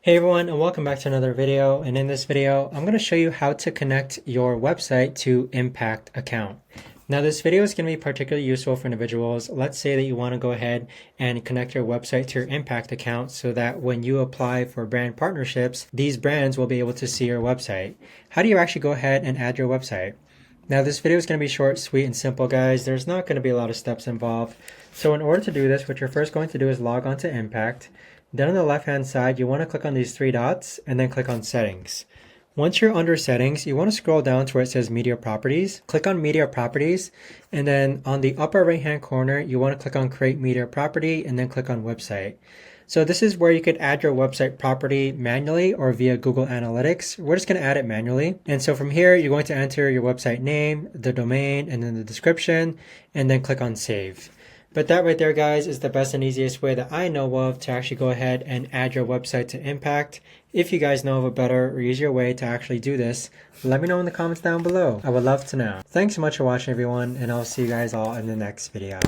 Hey everyone, and welcome back to another video. And in this video, I'm going to show you how to connect your website to Impact account. Now this video is going to be particularly useful for individuals. Let's say that you want to go ahead and connect your website to your Impact account so that when you apply for brand partnerships, these brands will be able to see your website. How do you actually go ahead and add your website? Now this video is going to be short, sweet, and simple, guys. There's not going to be a lot of steps involved. So in order to do this, what you're first going to do is log on to Impact. Then on the left-hand side, you want to click on these three dots and then click on Settings. Once you're under Settings, you want to scroll down to where it says Media Properties. Click on Media Properties, and then on the upper right-hand corner, you want to click on Create Media Property and then click on Website. So this is where you could add your website property manually or via Google Analytics. We're just going to add it manually. And so from here, you're going to enter your website name, the domain, and then the description, and then click on Save. But that right there, guys, is the best and easiest way that I know of to actually go ahead and add your website to Impact. If you guys know of a better or easier way to actually do this, let me know in the comments down below. I would love to know. Thanks so much for watching, everyone, and I'll see you guys all in the next video.